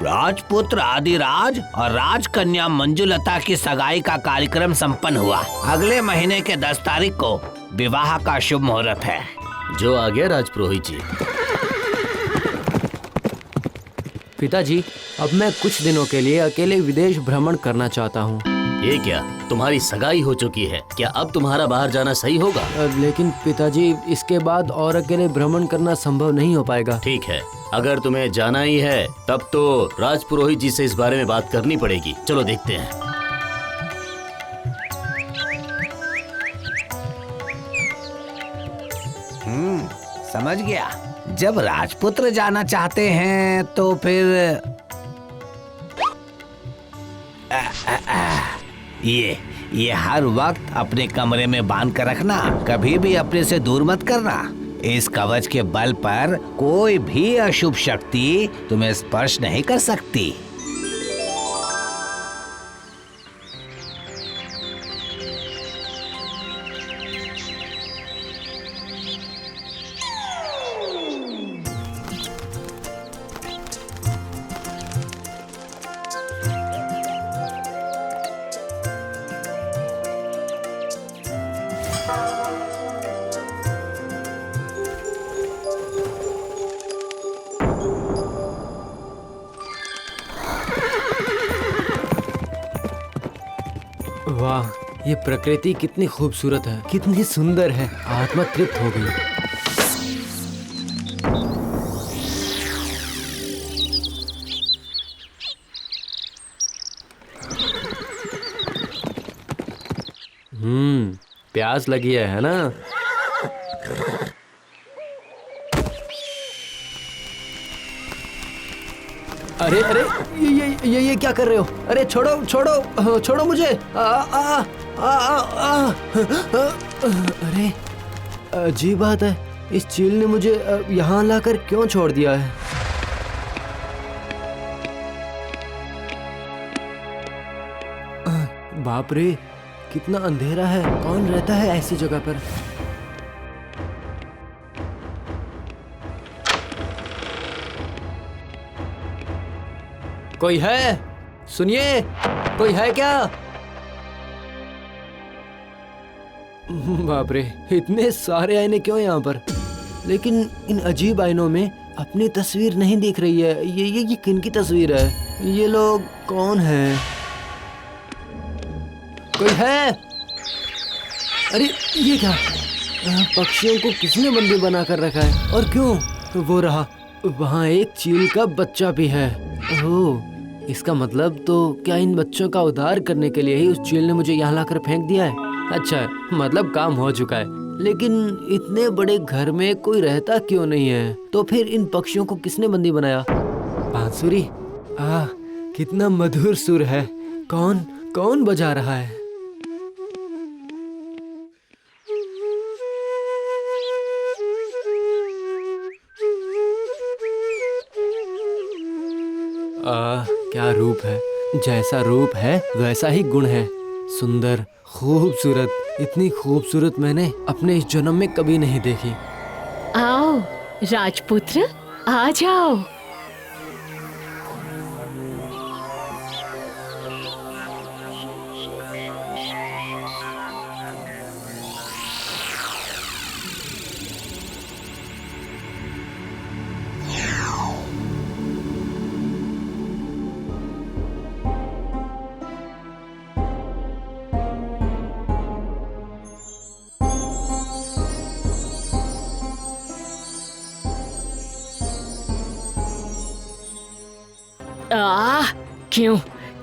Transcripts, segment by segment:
राजपुत्र आदिराज और राजकन्या मंजुलता की सगाई का कार्यक्रम संपन्न हुआ। अगले महीने के 10 तारीख को विवाह का शुभ मुहूर्त है। जो आ गया राजपुरोहित जी। पिताजी, अब मैं कुछ दिनों के लिए अकेले विदेश भ्रमण करना चाहता हूँ। ये क्या, तुम्हारी सगाई हो चुकी है, क्या अब तुम्हारा बाहर जाना सही होगा? लेकिन पिताजी, इसके बाद और अकेले भ्रमण करना संभव नहीं हो पाएगा। ठीक है, अगर तुम्हें जाना ही है तब तो राजपुरोहित जी से इस बारे में बात करनी पड़ेगी। चलो देखते हैं। समझ गया। जब राजपुत्र जाना चाहते हैं तो फिर ये हर वक्त अपने कमरे में बांध कर रखना, कभी भी अपने से दूर मत करना। इस कवच के बल पर कोई भी अशुभ शक्ति तुम्हें स्पर्श नहीं कर सकती। वाह, ये प्रकृति कितनी खूबसूरत है, कितनी सुंदर है। आत्मा तृप्त हो गई। प्यास लगी है ना? अरे अरे, ये क्या कर रहे हो? अरे छोड़ो छोड़ो छोड़ो मुझे। अरे अजीब बात है, इस चील ने मुझे यहाँ लाकर क्यों छोड़ दिया है? बाप रे, कितना अंधेरा है। कौन रहता है ऐसी जगह पर? कोई है? सुनिए, कोई है क्या? बाप रे, इतने सारे आईने क्यों यहाँ पर? लेकिन इन अजीब आईनों में अपनी तस्वीर नहीं दिख रही है। ये किनकी तस्वीर है? ये लोग कौन हैं? कोई है? अरे ये क्या? पक्षियों को किसने बंदी बना कर रखा है? और क्यों? वो रहा, वहाँ एक चील का बच्चा भी है। ओह, इसका मतलब तो क्या इन बच्चों का उद्धार करने के लिए ही उस चील ने मुझे यहाँ लाकर फेंक दिया है? अच्छा है, मतलब काम हो चुका है। लेकिन इतने बड़े घर में कोई रहता क्यों नहीं है? तो फिर इन पक्षियों को किसने बंदी बनाया? बांसुरी, कितना मधुर सुर है। कौन बजा रहा है? क्या रूप है। जैसा रूप है वैसा ही गुण है। सुंदर, खूबसूरत, इतनी खूबसूरत मैंने अपने इस जन्म में कभी नहीं देखी। आओ राजपुत्र, आ जाओ।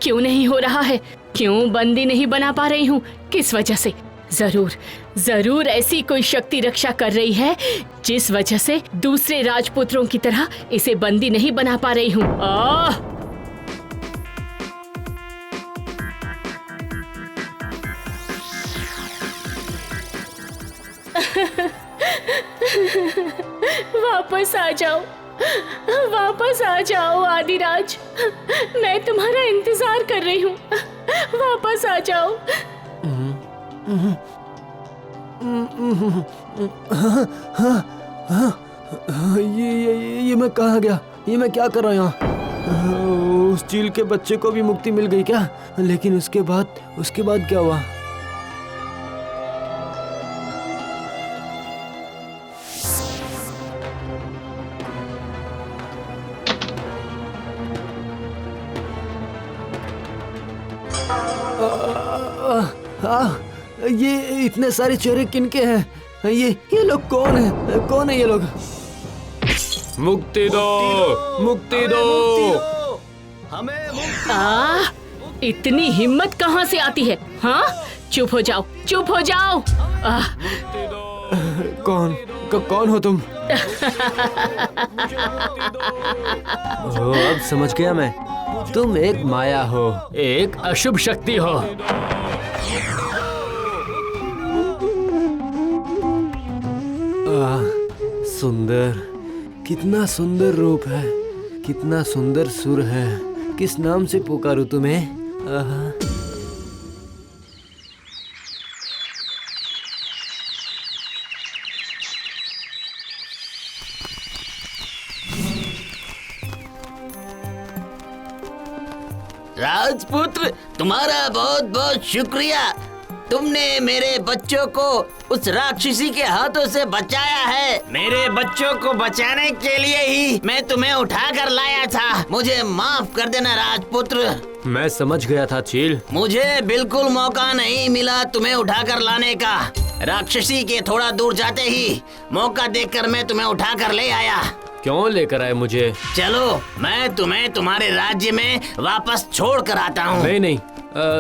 क्यों नहीं हो रहा है? क्यों बंदी नहीं बना पा रही हूँ? किस वजह से? जरूर ऐसी कोई शक्ति रक्षा कर रही है जिस वजह से दूसरे राजपुत्रों की तरह इसे बंदी नहीं बना पा रही हूँ। वापस आ जाओ आदिराज, मैं तुम्हारा इंतजार कर रही हूँ। वापस आ जाओ। ये मैं कहाँ गया? ये मैं क्या कर रहा हूँ यहाँ? उस चील के बच्चे को भी मुक्ति मिल गई क्या? लेकिन उसके बाद क्या हुआ? ये इतने सारे चेहरे किनके हैं? ये लोग कौन है ये लोग? मुक्ति दो, मुक्ति दो। इतनी हिम्मत कहाँ से आती है? हाँ, चुप हो जाओ, चुप हो जाओ। कौन हो तुम? अब समझ गया मैं। तुम एक माया हो, एक अशुभ शक्ति हो। सुंदर, कितना सुंदर रूप है, कितना सुंदर सुर है। किस नाम से पुकारूं तुम्हें? राजपुत्र, तुम्हारा बहुत बहुत शुक्रिया। तुमने मेरे बच्चों को उस राक्षसी के हाथों से बचाया है। मेरे बच्चों को बचाने के लिए ही मैं तुम्हें उठा कर लाया था। मुझे माफ कर देना राजपुत्र। मैं समझ गया था चील। मुझे बिल्कुल मौका नहीं मिला तुम्हें उठा कर लाने का। राक्षसी के थोड़ा दूर जाते ही मौका देखकर मैं तुम्हें उठा कर ले आया। क्यों लेकर आए मुझे? चलो, मैं तुम्हें तुम्हारे राज्य में वापस छोड़ कर आता हूँ। नहीं,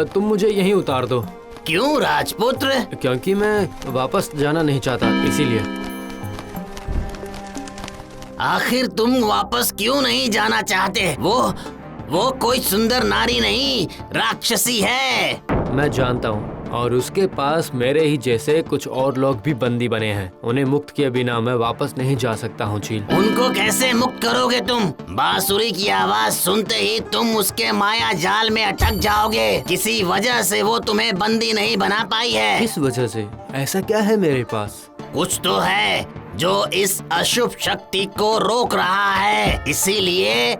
तुम मुझे यहीं उतार दो। क्यों राजपुत्र? क्योंकि मैं वापस जाना नहीं चाहता, इसीलिए। आखिर तुम वापस क्यों नहीं जाना चाहते? वो कोई सुंदर नारी नहीं, राक्षसी है। मैं जानता हूँ, और उसके पास मेरे ही जैसे कुछ और लोग भी बंदी बने हैं। उन्हें मुक्त किए बिना मैं वापस नहीं जा सकता हूँ चील। उनको कैसे मुक्त करोगे तुम? बांसुरी की आवाज सुनते ही तुम उसके माया जाल में अटक जाओगे। किसी वजह से वो तुम्हें बंदी नहीं बना पाई है। किस वजह से? ऐसा क्या है मेरे पास? कुछ तो है जो इस अशुभ शक्ति को रोक रहा है, इसीलिए।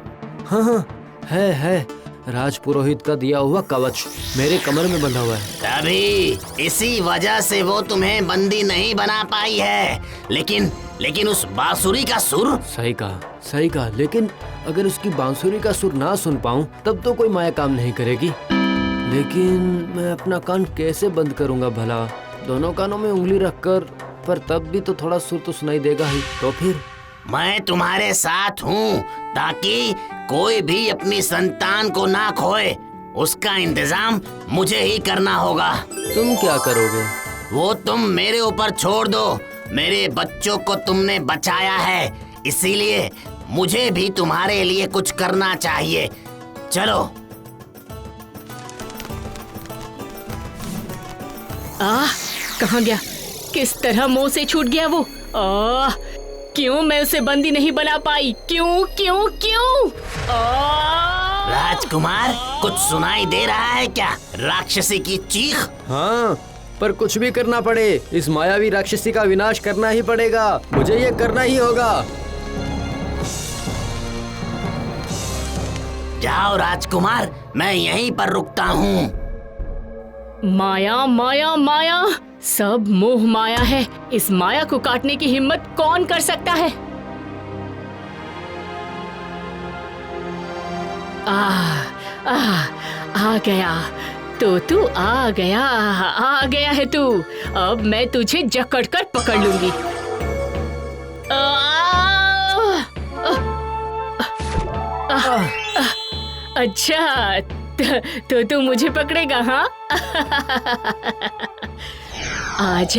हाँ, है राजपुरोहित का दिया हुआ कवच मेरे कमर में बंधा हुआ है। तभी इसी वजह से वो तुम्हें बंदी नहीं बना पाई है। लेकिन उस बांसुरी का सुर। सही कहा। लेकिन अगर उसकी बांसुरी का सुर ना सुन पाऊं तब तो कोई माया काम नहीं करेगी। लेकिन मैं अपना कान कैसे बंद करूंगा भला? दोनों कानों में उंगली रखकर, पर तब भी तो थोड़ा सुर तो सुनाई देगा ही। तो फिर मैं तुम्हारे साथ हूँ ताकि कोई भी अपनी संतान को ना खोए। उसका इंतजाम मुझे ही करना होगा। तुम क्या करोगे? वो तुम मेरे ऊपर छोड़ दो। मेरे बच्चों को तुमने बचाया है, इसीलिए मुझे भी तुम्हारे लिए कुछ करना चाहिए। चलो। कहाँ गया? किस तरह मुंह से छूट गया वो? क्यों मैं उसे बंदी नहीं बना पाई? क्यों? राजकुमार, कुछ सुनाई दे रहा है क्या? राक्षसी की चीख। हाँ, पर कुछ भी करना पड़े, इस मायावी राक्षसी का विनाश करना ही पड़ेगा। मुझे ये करना ही होगा। जाओ राजकुमार, मैं यहीं पर रुकता हूँ। माया, सब मोह माया है। इस माया को काटने की हिम्मत कौन कर सकता है? आ गया तो तू आ गया है तू। अब मैं तुझे जकड़ कर पकड़ लूंगी। अच्छा, तो तू मुझे पकड़ेगा? हाँ, आजा।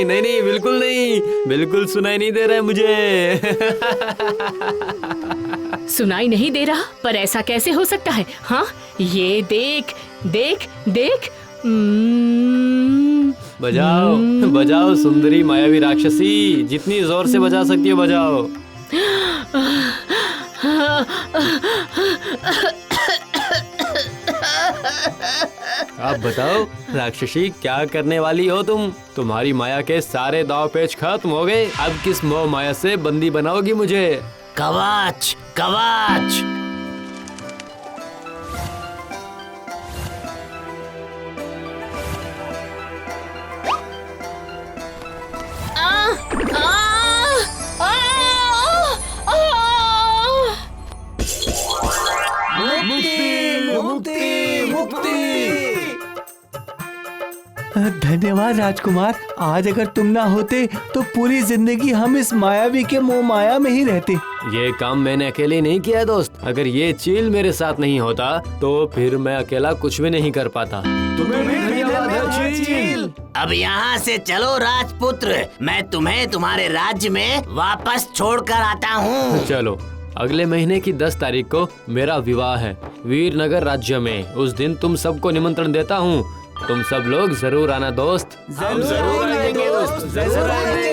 नहीं, बिल्कुल नहीं, बिल्कुल सुनाई नहीं दे रहा है मुझे। सुनाई नहीं दे रहा? पर ऐसा कैसे हो सकता है? हाँ, ये देख। बजाओ सुंदरी मायावी राक्षसी, जितनी जोर से बजा सकती हो बजाओ। अब बताओ राक्षसी, क्या करने वाली हो तुम? तुम्हारी माया के सारे दाव पेच खत्म हो गए। अब किस मोह माया से बंदी बनाओगी मुझे? कवच कवच। धन्यवाद राजकुमार। आज अगर तुम ना होते तो पूरी जिंदगी हम इस मायावी के मोह माया में ही रहते। ये काम मैंने अकेले नहीं किया दोस्त। अगर ये चील मेरे साथ नहीं होता तो फिर मैं अकेला कुछ भी नहीं कर पाता। तुम्हें भी धन्यवाद है चील। अब यहाँ से चलो राजपुत्र, मैं तुम्हें तुम्हारे राज्य में वापस छोड़कर आता हूँ। चलो, अगले महीने की 10 तारीख को मेरा विवाह है वीरनगर राज्य में। उस दिन तुम सबको निमंत्रण देता हूँ। तुम सब लोग जरूर आना दोस्त। जरूर आएंगे दोस्त, जरूर आएंगे।